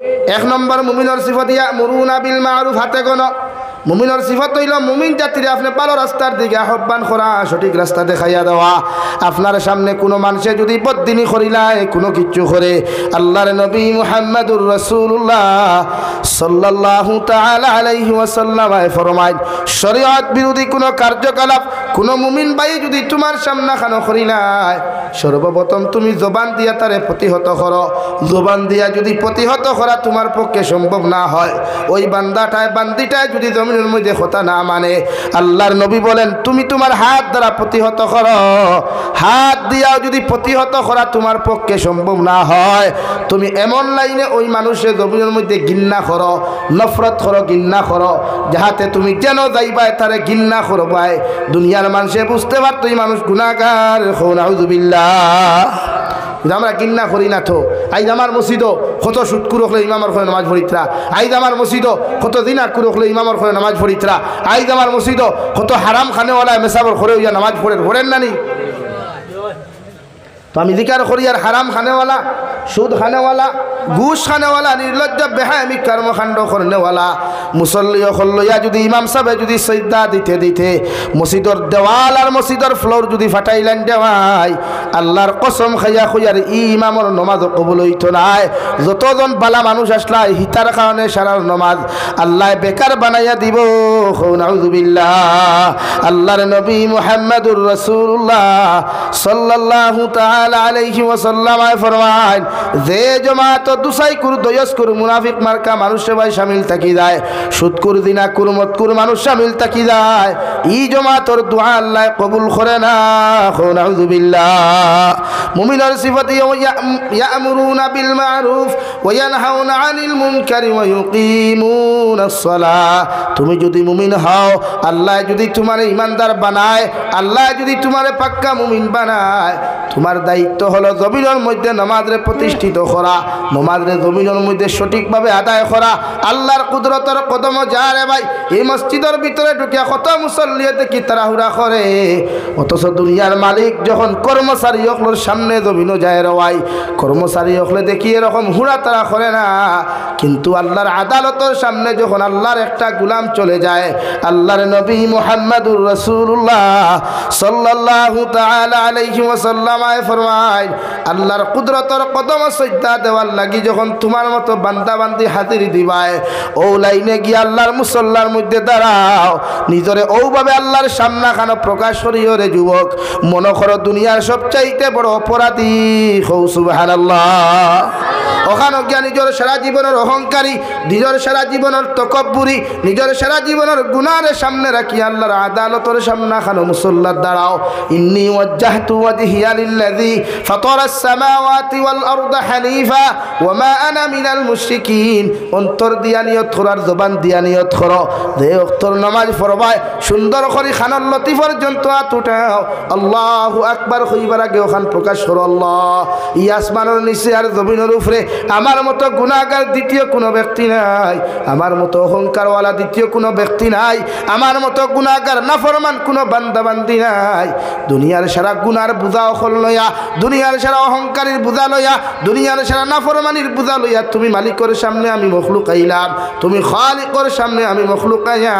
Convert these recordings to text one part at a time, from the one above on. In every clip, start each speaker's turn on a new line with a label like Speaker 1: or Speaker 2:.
Speaker 1: এক নম্বর মুমিনের সিফত ইয়ামুরুনা বিল মারুফ, হাতে গোনো। মুমিনের সিফত হইল মুমিন জাতিরে আপনি ভালো রাস্তার দিকে আহ্বান করা, সঠিক রাস্তা দেখাইয়া দেওয়া। আপনার সামনে কোনো মানুষে যদি বদদিনী করিলায় কোনো কিচ্ছু করে, আল্লাহর নবী মুহাম্মদুর রাসূলুল্লাহ সাল্লাল্লাহু তাআলা আলাইহি ওয়াসাল্লাম ফরমায়, শরীয়ত বিরোধী কোনো কার্যকলাপ কোনো মুমিন ভাই যদি তোমার সামনে খানো করিলায়, সর্বপ্রথম তুমি জবান দিয়া তারে প্রতিহত করো। জবান দিয়া যদি প্রতিহত করা তোমার পক্ষে সম্ভব না হয়, ওই বান্দিটায় যদি জমিনের মধ্যে কথা না মানে, আল্লাহর নবী বলেন তুমি তোমার হাত দ্বারা প্রতিহত করো। হাত দিয়াও যদি প্রতিহত করা তোমার পক্ষে সম্ভব না হয়, তুমি এমন লাইনে ওই মানুষের জমিনের মধ্যে ঘৃণা করো, নফরত করো, ঘৃণা করো, যাহাতে তুমি যেন যাইবাই তারে ঘৃণা করবাই, দুনিয়ার মানুষে বুঝতে পারতো এই মানুষ গুনাহগার। নাউযুবিল্লাহ। আমরা ঘৃণা করি না তো। আইজ আমার মসজিদও কত সুৎকুর হলে ইমামর ঘরে নামাজ পড়িতরা, আইজ আমার মসজিদও কত দিনাকুর হলে ইমামর ঘরে নামাজ পড়িতরা, আইজ আমার মসজিদও কত হারাম খানেওয়ালা মেসাবর ঘরে ইয়া নামাজ পড়েন নানি। তো আমি জিকার করি আর হারাম খানেওয়ালা, সুদ খানেওয়ালা, ঘুষ খানেওয়ালা, নির্লজ্জ বেহায়ামি কর্মকাণ্ড করনেওয়ালা মুসল্লি লইয়া যদি ইমাম সাহেব যদি সজদা দিতে দিতে মসজিদর দেওয়াল আর মসজিদর ফ্লোর যদি ফাটাইলেন দেওয়াই, আল্লাহর কসম খাইয়া খুইয়ার ইমামর নমাজ কবুল হইতো নাই। যতজন বালা মানুষ আসলা হিতার কারণে সারার নমাজ আল্লাহ বেকার বানাইয়া দিব। নাউযুবিল্লাহ। আল্লাহর নবী মুহাম্মদুর রাসূলুল্লাহ সাল্লাল্লাহু তাআলা আলাইহি ওয়াসাল্লাম ফরমায়, যে জমাত দুসাইকুর দয়স্কুর মুনাফিক মার্কা মানুষ সবাই শামিল থাকি যায়, সুদকুর দিনাকুর মতকুর মানুষ শামিল থাকি যায়, এই জমাতর দোয়া আল্লাহ কবুল করে না। নাউযুবিল্লাহ। মুমিনের সিফাত ইয়ামুরুনা বিল মারুফ ওয়া ইয়ানহাউনা আনিল মুনকারি ওয়া ইউকিমুনাস সালাহ। তুমি যদি মুমিন হও, আল্লাহ যদি তোমার ইমানদার বানায়, আল্লাহ যদি তোমার পাক্কা মুমিন বানায়, তোমার দায়িত্ব হলো জমিনের মধ্যে নামাজরে প্রতিষ্ঠিত করা, নামাজরে জমিনের মধ্যে সঠিকভাবে আদায় করা। আল্লাহর কুদরতের কদম যারে ভাই, এই মসজিদের ভিতরে ঢুকে কত মুসল্লিয়ে দেখি তাড়াহুড়া করে, অথচ দুনিয়ার মালিক যখন কর্মচারী হকলোর সামনে জমিনও যায় রওয়াই, কর্মচারী হকলে দেখি এরকম হুড়া তারা করে না। কিন্তু আল্লাহর আদালতের সামনে যখন আল্লাহর একটা গুলাম চলে যায়, আল্লাহর নবী মুহাম্মদুর রাসূলুল্লাহ সাল্লাল্লাহু তাআলা আলাইহি ওয়াসাল্লাম ফরমায়, আল্লাহর কুদরতের কদম সজদা দেওয়ার লাগি যখন তোমার মতো বান্দা বান্দি হাজির দিবায়, ও লাইনে গিয়ে আল্লাহর মুসল্লার মধ্যে দাঁড়াও, নিজরে ওভাবে আল্লাহর সামনাখানো প্রকাশ করিও রে যুবক, মনে করো দুনিয়ার সবচাইতে বড় অপরাধী। হৌ সুবহানাল্লাহ। ওখানে গিয়া নিজের সারা জীবনের অহংকারী, নিজের সারা জীবনের তকব্বুরি, নিজের সারা জীবনের গুনার সামনে রাখি আল্লাহর আদালতের সামনাখানো মুসল্লার দাঁড়াও। ইন্নী ওয়াজ্জাহতু ওয়াজহিয়া লিল্লাযী ফাতারাস সামাওয়াতি ওয়াল আরদা হানিফা ওয়া মা আনা মিনাল মুশরিকিন। অন্তর দিয়া নিয়ত করার, জবান দিয়া নিয়ত করো, যে ওয়াক্তর নামাজ পড়বায় সুন্দর করে খানার লতি পর্যন্ত হাত উঠাও, আল্লাহু আকবার কইবার আগে ওখান প্রকাশ করো, আল্লাহ ই আসমানের নিচে আর জমিনের উপরে আমার মতো গুনাহগার দ্বিতীয় কোনো ব্যক্তি নাই, আমার মতো অহংকারওয়ালা দ্বিতীয় কোনো ব্যক্তি নাই, আমার মতো গুনাহগার নাফরমান কোনো বান্দা বান্দি নাই। দুনিয়ার সারা গুনার বোঝা অখল লইয়া, দুনিয়ার সারা অহংকারীর বোঝা লইয়া, দুনিয়ার সারা নাফরমানির বোঝা লইয়া তুমি মালিকের সামনে আমি মখলুক আইলাম, তুমি খালিকের সামনে আমি মখলুক আইয়া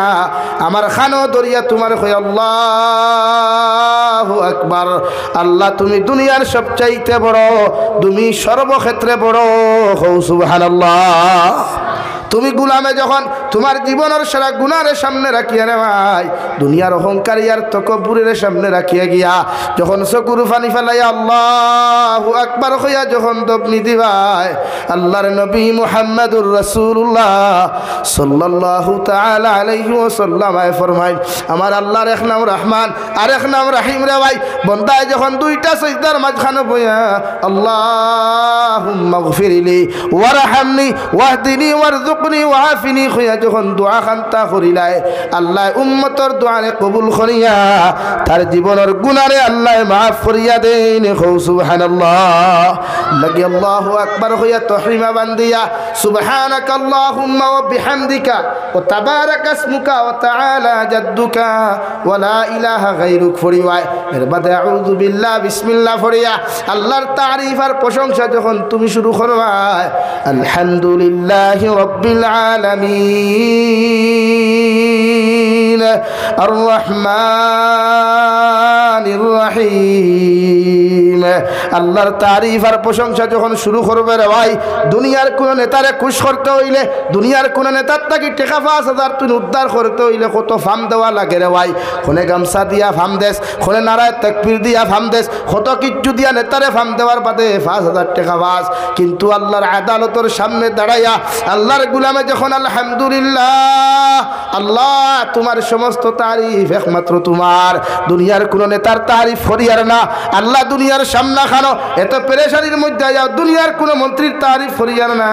Speaker 1: আমার খানো দরিয়া তোমার কই আল্লাহু আকবার। আল্লাহ তুমি দুনিয়ার সবচাইতে বড়, তুমি সর্বক্ষেত্রে বড়। হৌ সুবহানাল্লাহ। তুমি গুলামে যখন তোমার জীবনের সারা গুনার সামনে রাখিয়া নেওয়াই, দুনিয়ার অহংকারী আর তকব্বুরের সামনে রাখিয়া গিয়া যখন চকুর পানি ফেলাইয়া আল্লাহু আকবার হইয়া যখন দপনি দিবাই, আল্লাহর নবী মুহাম্মদুর রাসূলুল্লাহ সাল্লাল্লাহু তাআলা আলাইহি ওয়াসাল্লাম ফরমায়, আমার আল্লাহর এক নাম রহমান আর এক নাম রহিম রে ভাই, বন্দায় যখন দুইটা সিজদার মাঝখানে বইয়া আল্লাহুম্মা গফিরলি ওয়ারহামনি ওয়াহদিনি ওয়ারযুক ওয়ারজুকনি ওয়াফিনি হইয়া যখন দোয়া খান্তা করিলাই আল্লাহ উম্মতর দোয়ারে কবুল করিয়া তার জীবনের গুনারে আল্লাহ মাফ করিয়া দেন। সুবহানাল্লাহ লাগি আল্লাহু আকবার হইয়া তহরিমা বান্দিয়া সুবহানাকা আল্লাহুম্মা ওয়া বিহামদিকা ওয়া তাবারাকা ইসমুকা ওয়া তাআলা জাদ্দুকা ওয়া লা ইলাহা গায়রুক ফরিওয়ায় এর বাদে আউযু বিল্লাহ বিসমিল্লাহ ফরিয়া আল্লাহর তারিফ আর প্রশংসা যখন তুমি শুরু করবাই আলহামদুলিল্লাহি রাব্বিল আলামিন আর রহমানির রহিম আল্লাহর তারিফ আর প্রশংসা যখন শুরু করবে রে ভাই দুনিয়ার কোন নেতারে খুশ করতে হইলে দুনিয়ার কোন নেতার তাকে টাকা ৫,০০০ তুই উদ্ধার করতে হইলে কত ফার্ম দেওয়া লাগে রে ভাই কোনে গামছা দিয়া ফার্ম দেশ কোনে নারায় তাকবীর দিয়া ফার্ম দেশ কত কিচ্ছু দিয়া নেতারে ফার্ম দেওয়ার বাদে ৫,০০০ টাকা বাস কিন্তু আল্লাহর আদালতের সামনে দাঁড়াইয়া আল্লাহর গুলামে যখন আলহামদুলিল্লাহ আল্লাহ তোমার সমস্ত তারিফ একমাত্র তোমার দুনিয়ার কোন নেতার তারিফ করিয়ার না আল্লাহ দুনিয়ার সামনা খানো এত পেরেশানির মধ্যে যাও দুনিয়ার কোন মন্ত্রীর তারিফ করিয়ার না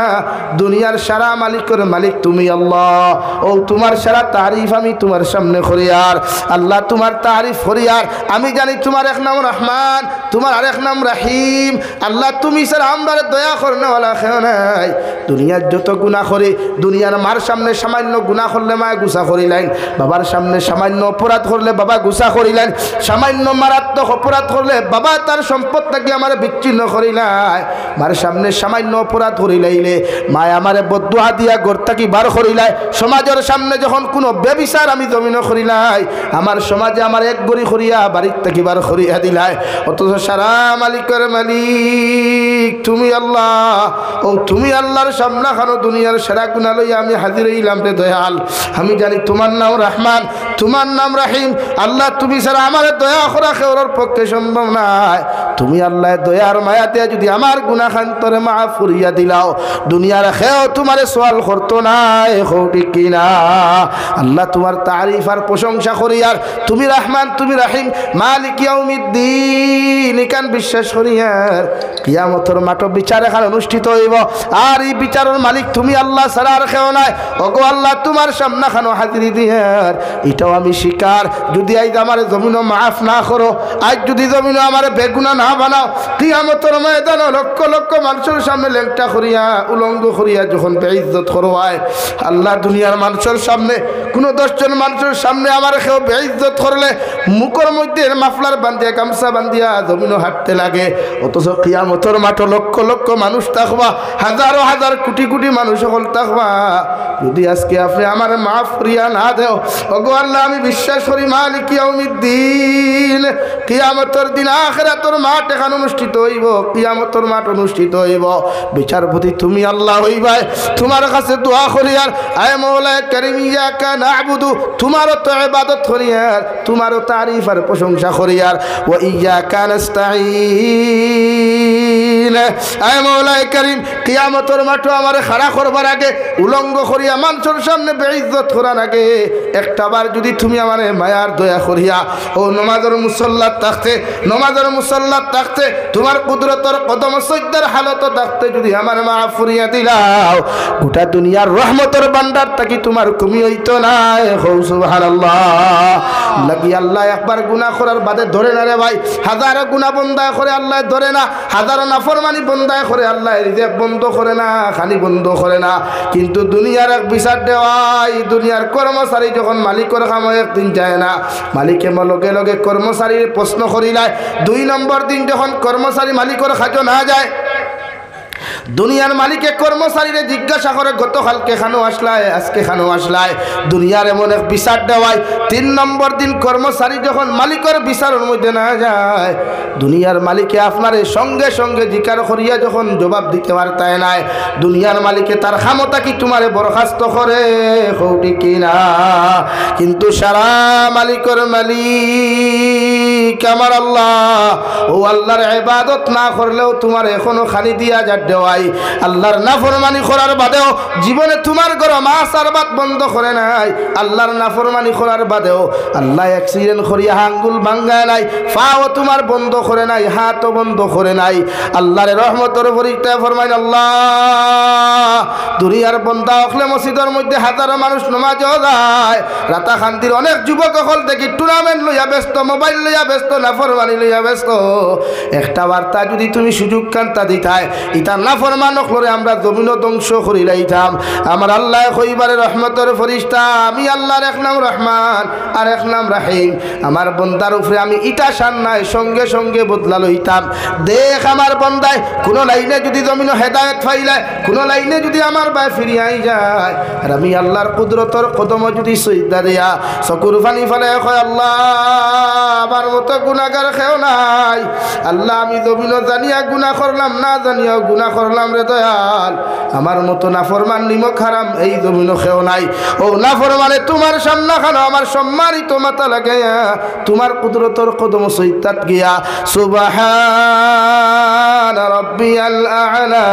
Speaker 1: দুনিয়ার সারা মালিকের মালিক তুমি আল্লাহ ও তোমার সারা তারিফ আমি তোমার সামনে করিয়ার আল্লাহ তোমার তারিফ করিয়ার আমি জানি তোমার এক নাম রহমান তোমার আরেক নাম রাহিম আল্লাহ তুমি স্যার আমার দয়া করনেওয়ালা খেও নাই দুনিয়ার যত গুনাহ করে দুনিয়ার মার সামনে সামান্য গুনাহ করলে মা গুসা করিলেন বাবার সামনে সামান্য অপরাধ করলে বাবা গুসা করিলেন সামান্য মারাত্মক অপরাধ করলে বাবা তার সম্পদ থেকে আমার বিচ্ছিন্ন করিলাই মার সামনে সামান্য অপরাধ করিলাইলে মায় আমারে বদদুয়া দিয়া ঘর থেকে বার করিলাই সমাজের সামনে যখন কোনো বেবিচার আমি জমিন করিলাই আমার সমাজে আমার এক গড়ি করিয়া বাড়ির থেকে বার করিয়া দিলাই অথচ সারা মালিকের মালিক তুমি আল্লাহ ও তুমি আল্লাহর সামনা খানো দুনিয়ার সেরা গুনাহ লইয়া আমি হাজির হইলাম রে দয়াল আমি জানি তোমার নাম রহমান তোমার নাম রাহিম আল্লাহ তুমি ছাড়া আমার দয়া করা কেউর পক্ষে সম্ভব নাই তুমি আল্লাহ দয়ার মায়াতে যদি আমার গুনাহ খান্তরে মাফ করিয়া দিলাও দুনিয়ার খেও তোমারে সওয়াল করতো না ঠিক কিনা আল্লাহ তোমার তারিফ আর প্রশংসা করিয়ার তুমি রহমান তুমি রাহিম মালিক ইয়াউমিদ্দিন ইকান বিশ্বাস করিয়ার কিয়ামতের মাঠ বিচার এখানে অনুষ্ঠিত হইব আর এই বিচারের মালিক তুমি আল্লাহ ছাড়া আর কেউ নাই ওগো আল্লাহ তোমার সামনে খানো হাজিরি দিয়ার এটাও আমি স্বীকার যদি আজ আমার জমিনও মাফ না করো আজ যদি জমিনও আমার বেগুনা না বানাও কিয়ামতের ময়দানে লক্ষ লক্ষ মানুষের সামনে লেংটা করিয়া উলঙ্গ করিয়া যখন বেইজ্জত করবায় আল্লাহ দুনিয়ার মানুষের সামনে কোনো 10 জন মানুষের সামনে আমার কেউ বেইজ্জত করলে মুখের মধ্যে মাফলার বান্ধিয়া গামছা বান্ধিয়া জমিনও হাঁটতে লাগে অথচ কিয়ামতের মাঠে লক্ষ লক্ষ মানুষ থাকবা হাজারো হাজার কোটি কোটি মানুষ হল থাকবা যদি আজকে আপনি আমার মাফ করিয়া না দেও ওগো আল্লাহ আমি বিশ্বাস করি মালিক ইয়াউমিদ্দিন কিয়ামতের দিন আখিরাতের মাঠ এখানে অনুষ্ঠিত হইব কিয়ামতের মাঠ অনুষ্ঠিত হইব বিচারপতি তুমি আল্লাহ হইবাই তোমার কাছে দোয়া করি আর আয় মওলা কারীম ইয়াকা না'বুদু তোমারও তো ইবাদত করি আর তোমারও তারিফ আর প্রশংসা করি আর ওয়া ইয়াকা নাস্তাঈন আয় মওলা কারীম কিয়ামতের মাঠে আমারে খাড়া করবার আগে উলঙ্গ করিয়া মানুষের সামনে বেইজ্জত করার আগে একটাবার যদি তুমি আমারে মায়ার দয়া করিয়া ও নামাজের মুসল্লাত থাকতে তোমার কুদরতের কদম সজ্জার হালত থাকতে যদি আমার মাফ করিয়া দিলাও গোটা দুনিয়ার রহমতের ভান্ডার থাকি তোমার কমি হইতো না সুবহানাল্লাহ লাগি আল্লাহ একবার গুনাহ করার বাদে ধরে না রে ভাই হাজারো গুনাহ বন্ধ করে আল্লাহ ধরে না হাজারো নাফরমানি বন্ধ করে আল্লাহ রিজেক বন্ধ করে না খালি বন্ধ করে না কিন্তু দুনিয়ার এক বিচার দেওয়াই দুনিয়ার কর্মচারী যখন মালিকের কামে একদিন যায় না মালিকে লগে লগে কর্মচারীর প্রশ্ন করিলায় 2 নম্বর দিন যখন কর্মচারী মালিকের খাজো না যায় দুনিয়ার মালিকে কর্মচারীরে জিজ্ঞাসা করে গতকালকে খানো আসলায় আজকে খানো আসলায় দুনিয়ার এমন এক বিচার দেওয়ায় 3 নম্বর দিন কর্মচারী যখন মালিকের বিচারের মধ্যে না যায় দুনিয়ার মালিকে আপনারে সঙ্গে সঙ্গে জিকার করিয়া যখন জবাব দিতে পারতায় নাই দুনিয়ার মালিকে তার ক্ষমতা কি তোমারে বরখাস্ত করে কৌটি কিনা কিন্তু সারা মালিকের মালিক আমার আল্লাহ ও আল্লাহর ইবাদত না করলেও তোমার এখনো খালি দিয়া যা দেওয়ায় নাই, আল্লাহর নাফরমানি করার বাদেও জীবনে তোমার ঘর মাছ আর ভাত বন্ধ করে নাই, আল্লাহর নাফরমানি করার বাদেও আল্লাহ অ্যাক্সিডেন্ট করিয়া আঙ্গুল ভাঙ্গায় নাই, পাও তোমার বন্ধ করে নাই, হাতও বন্ধ করে নাই। আল্লাহর রহমতের পরীক্ষা ফরমাইন আল্লাহ দুনিয়ার বন্দা হলে মসজিদের মধ্যে হাজারো মানুষ নামাজও যায়, রাতা খান্তির অনেক যুবক হল দেখি টুর্নামেন্ট লইয়া ব্যস্ত, মোবাইল লইয়া ব্যস্ত, নাফরমানি লইয়া ব্যস্ত। একটা বার্তা যদি তুমি সুযোগ কান্তা দিতাই, ইটা নাফরমান হলে আমরা জমিন ধ্বংস করি লাইতাম। আমার আল্লাহ কইবারে রহমতের ফরিস্তা, আমি আল্লাহর এক নাম রহমান আর এক নাম রাহিম, আমার বন্দার উপরে আমি ইটা শান নাই সঙ্গে সঙ্গে বদলা লইতাম। দেখ আমার বন্দায় কোনো লাইনে যদি জমিন হেদায়েত ফাইলায়, কোনো লাইনে যদি আমার বাই ফিরিয়াই যায়, আর আমি আল্লাহর কুদরতর কদম যদি সইদা দেয়া চকুর পানি ফেলে কয় আল্লাহ আমার মতো গুনাহগার কেউ নাই, আল্লাহ আমি জমিন জানিয়া গুনাহ করলাম, না জানিয়া গুনাহ করলাম রে দয়াল, আমার মতো নাফরমান নিমক হারাম এই জমিন কেউ নাই। ও নাফরমানে তোমার সামনা খানো আমার সম্মানিত মাথা লাগাইয়া তোমার কুদরতর কদম সইতাত গিয়া সুবহান রাব্বিয়াল আ'লা,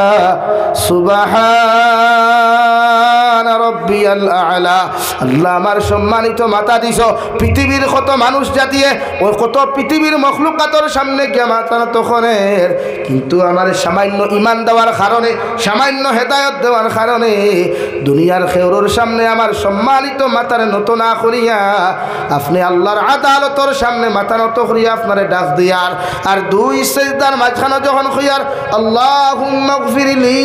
Speaker 1: সুবহান রাব্বিয়াল আ'লা। আল্লাহ আমার সম্মানিত মাথা দিছ, পৃথিবীর কত মানুষ জাতিয়ে ওই কত পৃথিবীর মখলুকাতর সামনে গিয়া মাথা নত করেন, কিন্তু আমার সামান্য ইমান দেওয়ার কারণে, সামান্য হেদায়ত দেওয়ার কারণে দুনিয়ার খেউরোর সামনে আমার সম্মানিত মাথার নত না করিয়া আপনি আল্লাহর আদালতর সামনে মাথা নত করিয়া আপনারে ডাক দিয়ার আর দুই সিজদার মাঝখানে যখন কইয়ার আল্লাহুম্মা গফিরলি,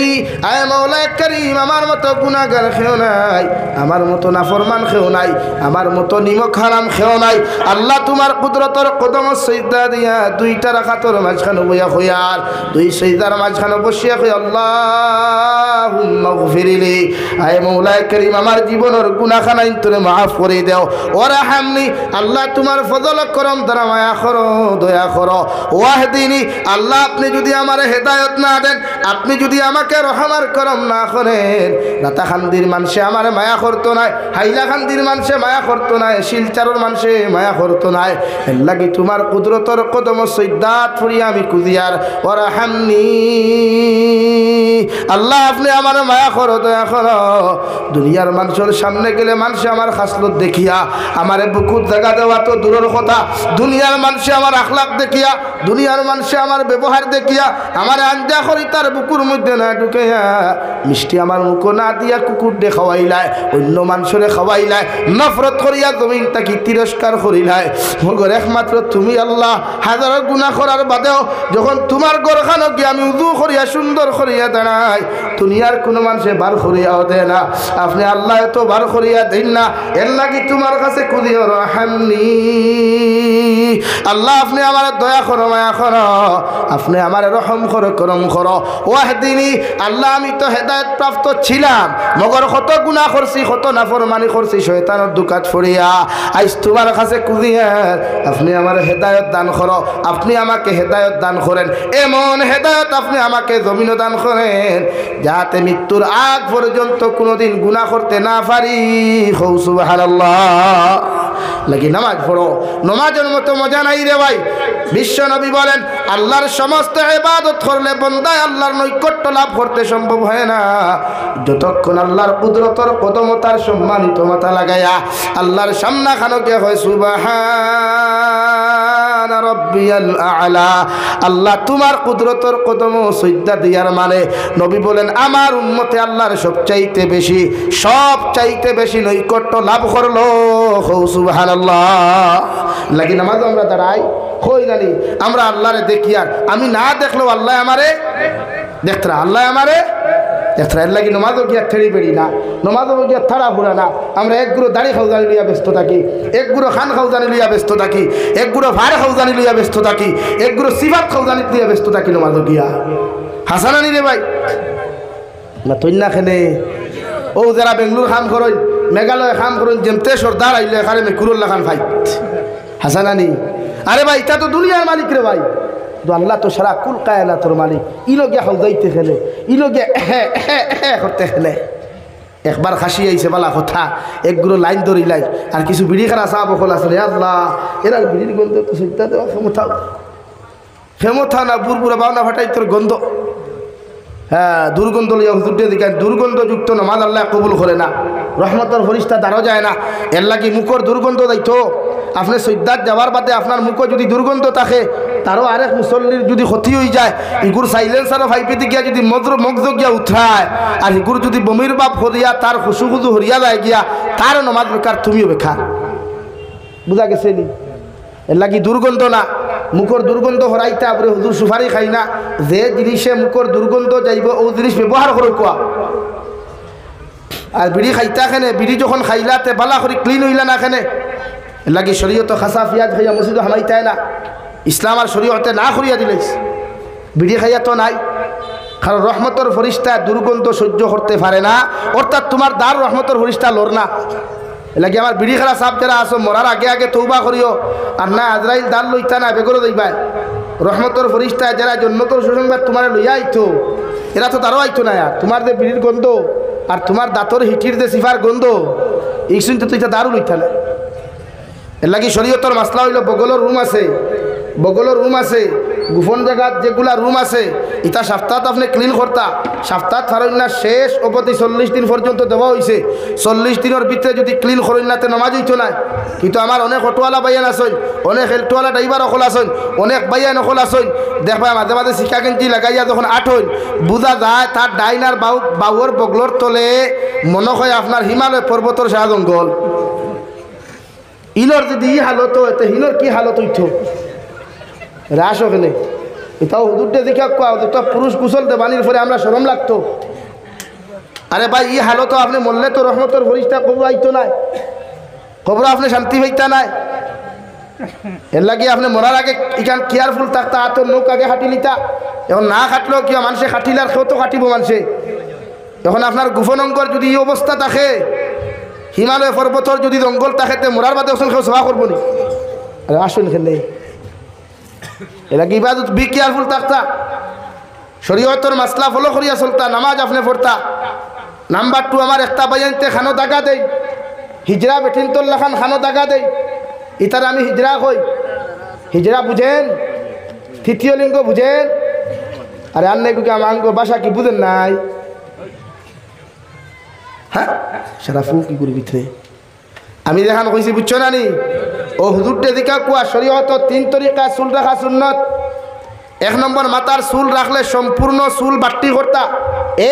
Speaker 1: আয় মাওলা কারীম আমার মতো গুনাহগার কেউ নাই, আমার মতো নাফরমান কেউ নাই, আমার মতো নিমক হারাম কেউ নাই, আল্লাহ তোমার কুদরতর কদম সিজদা দিয়া দুইটা রাকাতের মাঝখানে বইয়া কইয়ার দুই সিজদার মাঝখানে বসিয়া কই আল্লাহুম্মা গফিরলি, আয় মাওলা কারীম আমার জীবনের গুনাহখানা ইন্তরে মাফ করে দাও, ওয়ারহামনি আল্লাহ তোমার ফজল করম দ্বারা মায়া করো, দয়া করো, ওয়াহদিনি আল্লাহ আপনি যদি আমার হেদায়ত না দেন, আপনি যদি আমাকে রহমার করম না করেন, রাতাখান্দির মানুষে আমার মায়া করতো নাই, হাইলাখান্দির মানুষে মায়া করতো নাই, শিলচারর মানুষে মায়া করতো নাই, এর লাগি তোমার কুদরতর কদম সৈদাত ফুরিয়া আমি কুদিয়ার ওয়ারহামনি আল্লাহ আপনি আমার মায়া করো, দয়া করো। দুনিয়ার মানুষের সামনে গেলে মানুষে আমার খাসলত দেখিয়া আমারে বুকুর জায়গা দেওয়া তো দূরের কথা, দুনিয়ার মানুষে আমার আখলাক দেখিয়া, দুনিয়ার মানুষে আমার ব্যবহার দেখিয়া আমার আঞ্জা করি তার বুকুর মধ্যে না ঢুকাইয়া মিষ্টি আমার মুখ না দিয়া কুকুর দে খাওয়াইলায়, অন্য মানুষরে খাওয়াইলায়, নফরত করিয়া জমিন তাকে তিরস্কার করিলায়। মগর একমাত্র তুমি আল্লাহ হাজার গুনাহ করার বাদেও যখন তোমার গরখানো গিয়ে আমি উদু করিয়া সুন্দর করিয়া দাঁড়াই, দুনিয়ার কোনো মানুষে বার করিয়াও দেয় না, আপনি আল্লাহ এত বার করিয়া দেন না, এর লাগি তোমার কাছে কুদিও রহমনি আল্লাহ আপনি আমার দয়া করো, মায়া করো, আপনি আমার রহম করো, করম করো, ওয়াহদিনী আল্লাহ আমি তো হেদায়েত প্রাপ্ত ছিলাম, মগর কত গুনাহ করছি, কত নাফরমানি করছি, শয়তানের দুকাত ফড়িয়া আইস তোমার কাছে কুদিয়া আপনি আমার হেদায়েত দান করো, আপনি আমাকে হেদায়েত দান করেন, এমন হেদায়েত আপনি আমাকে জমিন দান করেন যাতে মৃত্যুর আগ পর্যন্ত কোনোদিন গুনাহ করতে না পারি। হৌ সুবহানাল্লাহ। লাগি নামাজ পড়ো, নামাজের মতো মজা নাই রে ভাই। বিশ্ব নবী বলেন আল্লাহর সমস্ত ইবাদত করলে বান্দায় আল্লাহর নৈকট্য লাভ করতে সম্ভব হয় না যতক্ষণ আল্লাহর কুদরতর কদমতার সম্মানিত মাথা লাগায়া আল্লাহর সামনা খানকে হয় সুবহান রাব্বিয়াল আ'লা। আল্লাহ তোমার কুদরতর কদম সিজদা দিয়ার মানে নবী বলেন আমার উম্মতে আল্লাহর সবচাইতে বেশি নৈকট্য লাভ করলো। সুবহানাল্লাহ। লাগি নামাজ আমরা দাঁড়াই কই জানি আমরা আল্লাহরে দেখি আর আমি না দেখলেও আল্লাহ আমারে দেখতরা, আল্লাহ আমারে দেখতরা। এর লাগি নমাজও গিয়া ঠেড়ি বেড়ি না, নমাজও গিয়া থাড়া ফুরা না। আমরা এক গুঁড়ো দাড়ি খাউজানি লইয়া ব্যস্ত থাকি, এক গুঁড়ো খান খাউজানি লইয়া ব্যস্ত থাকি, এক গুঁড়ো ভাড় খাউজানি লইয়া ব্যস্ত থাকি, এক গুঁড়ো সিফাত খাউজানি লইয়া ব্যস্ত থাকি নমাজও গিয়া। হাসানানি রে ভাই না তৈন না খেনে ও যারা বেঙ্গলোর খাম করেন, মেঘালয় খাম করেন, যেমতে সর্দার আইলে এখানে মেকুরুল্লাহ খান ফাইট হাসানানি। আরে ভাই এটা তো দুনিয়ার মালিক রে ভাই, তো আল্লাহ তো সারা কুল কায়না তোর মালিক। ইলো গিয়া হৌদাইতে খেলে, ইলো গিয়া করতে খেলে। একবার খাসি আইছে বালা কথা, একগুলো লাইন ধরি লাইন আর কিছু বিড়ি খানা চা বকল আসলে আল্লাহ এরা বিড়ির গন্ধ তো সইতা দেওয়া ক্ষমতা না বুড়বুড়া বাউনা ফাটাই তোর গন্ধ হ্যাঁ দুর্গন্ধ লইয়া হুজুরটে দিকেন দুর্গন্ধযুক্ত নামাজ আল্লাহ কবুল করে না, রহমতর ফরিস্তা দাঁড়ো যায় না। এর লাগি মুখর দুর্গন্ধ দায়িত্ব আপনি সৈদ্যাত যাওয়ার বাদে আপনার মুখে যদি দুর্গন্ধ থাকে, তারও আরেক মুসল্লির যদি ক্ষতি হয়ে যায়, ইগুর সাইলেন্সারও ভাইপেতে গিয়া যদি মগজ গিয়া উঠায় আর ইগুর যদি বমির বাপ হরিয়া তার খুশু খুশু হরিয়া যায় গিয়া, তারও নমাজ বেকার, তুমিও বেকার। বুঝা গেছে নি? এর লাগি দুর্গন্ধ না, মুখর দুর্গন্ধ হরাইতে আপনি হুজুর সুপারি খাই না, যে জিনিসে মুখর দুর্গন্ধ যাইব ও জিনিস ব্যবহার করে কোয়া। আর বিড়ি খাইতা খেনে, বিড়ি যখন খাইলাতে বালা করে ক্লিন হইলা না খেনে, এর লাগি শরীয়ত খাসা পিয়াজ খাইয়া মসজিদ হামাইতায় না, ইসলাম আর শরীয়তে না করিয়া দিলেছ। বিড়ি খাইয়া তো নাই, কারণ রহমতর ফরিস্তা দুর্গন্ধ সহ্য করতে পারে না, অর্থাৎ তোমার দ্বার রহমতর ফরিস্তা লড় না। এলাকি আমার বিড়ি খেলা সাপ যারা আসো মরার আগে আগে তৌবা করিও, আর না আজরাইল দাল লইতা না বেগরও দইবাই। রহমতর ফরিস্তা যারা জন্নতর সুসংবাদ তোমার লইয়া আইতো, এরা তো তারও আইতো না। আর তোমার যে বিড়ির গন্ধ আর তোমার দাঁতর হিটির যে সিফার গন্ধ, এই শুনতে তো এটা দারু লইতা না। এর লাগি শরীয়তর মাসলা হইল বগলের রুম আছে, বগলের রুম আছে, গোপন জায়গাত যেগুলা রুম আছে, এটা সপ্তাহ আপনি ক্লিন করতা। সপ্তাহ ফারেন না, শেষ অবধি 40 দিন পর্যন্ত দেওয়া হয়েছে। 40 দিনের ভিতরে যদি ক্লিন করেন না, নামাজ হইতো না। কিন্তু আমার অনেক অটোওয়ালা বাইয়ান আসেন, অনেক হেলটোওয়ালা ড্রাইভার অকল আসেন, অনেক বাইয়ান অকল আসেন, দেখবা মাঝে মাঝে শিকা গেঞ্জি লাগাইয়া যখন আঠন বুঝা যায় তার ডাইনার বাউর বগলর তলে মনে হয় আপনার হিমালয় পর্বতর শাহ জঙ্গল। ইনর যদি ই হালত এতে হিনর কি হালত হইতো রাস ওখানে। এটাও হুজুরটা দেখা কোয়া একটা পুরুষ কুশল দেবানির পরে আমরা শরম লাগতো। আরে ভাই ই হালত আপনি মরলে তো রহমতর ফরিস্তা কবর আইতো নাই, কবর আপনি শান্তি পাইতা নাই। এর লাগে আপনি মরার আগে ইখান কেয়ারফুল থাকতা, হাতের নৌক আগে খাটি লিতা। এখন না খাটলেও কিয়া মানুষে খাটিলে আর কেউ তো খাটিব মানুষে। এখন আপনার গোপন অঙ্গর যদি এই অবস্থা থাকে, হিমালয় পর্বতর যদি জঙ্গল থাকে, মরার বাদে ওসল কেউ সেবা করবো নি? আরে আসুন এখানে এরা কি ইবাদত বি কেয়ারফুল থাকতা, শরীয়তর মাসলা ফলো করিয়া চলতা, নামাজ আপনি পড়তা। নাম্বার 2 আমার একটা বাইনতে খানো দাগা দেই, হিজরা বেঠিনতল্লা খান খানো দাগা দেই, ইতার আমি হিজরা কই। হিজরা বুঝেন? তৃতীয় লিঙ্গ বুঝেন? আরে আর নাই কি আমার বাসা কি বুঝেন নাই? হ্যাঁ সারাফু কি করি ভিতরে আমি দেখান কইছি, বুঝছো না নি? ও হুজুরটে দিকা কুয়া শরীয়ত 3 তরিকা চুল রাখা সুন্নত। 1 নম্বর মাথার চুল রাখলে সম্পূর্ণ চুল বাট্টি করতা,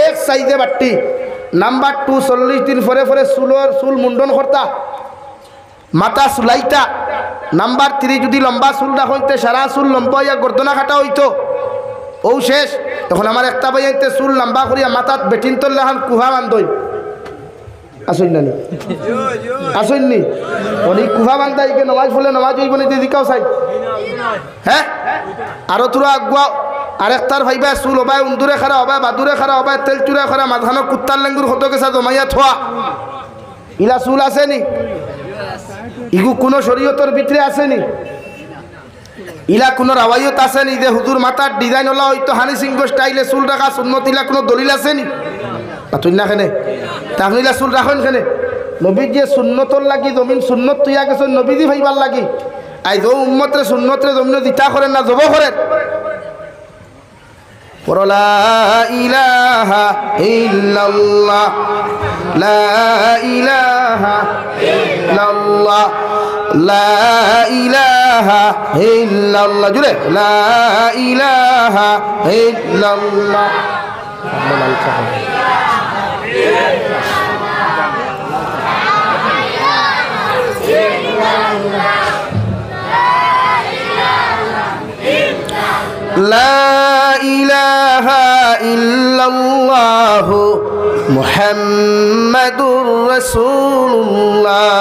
Speaker 1: এক সাইজে বাট্টি। নাম্বার 2 40 দিন পরে পরে চুল মুন্ডন করতা, মাথা চুলাইতা। নাম্বার 3 যদি লম্বা চুল রাখতে সারা চুল লম্বা হইয়া গর্দনা কাটা হইতো, ও শেষ। তখন আমার একটা বাইতে চুল লম্বা করিয়া মাথাত বেটিন তল্লা খান কুহা বান্ধই। আসুন না আসুন নি অনেক কুহা বান্ধাই নমাজ ফুলে নমাজ হইব নি দিকাও চাই। হ্যাঁ আরো তোরা আগুয়াও আরেকটার ভাইবা চুল হবাই উন্দুরে খারা হবাই বাদুরে খারা হবাই তেল চুরে খারা মাঝখানো কুত্তার লেঙ্গুর হতো গেছা জমাইয়া থোয়া, ইলা চুল আছে নি? ইগু কোনো শরীয়তর ভিতরে আছে নি? ইলা কোনো রাওয়াইয়ত আছে নি যে হুজুর মাথার ডিজাইন হলা হয়তো হানি সিংহ স্টাইলে চুল রাখা সুন্নত, ইলা কোনো দলিল আছে নি? তুই না খেনে তাহলে ইলা চুল রাখেন খেনে? নবী যে সুন্নতর লাগি জমিন সুন্নত তুইয়া গেছ নবীজি ভাইবার লাগি। আই যো উম্মতরে সুন্নতরে জমিন দিতা করেন না জব করেন। লা ইলাহা ইল্লাল্লাহ লা ইলাহা ইল্লাল্লাহ লা ইলাহা ইল্লাল্লাহ জুড়ে লা ইলাহা ইল্লাল্লাহ। লা ইলাহা ইল্লাল্লাহু মুহাম্মাদুর রাসূলুল্লাহ।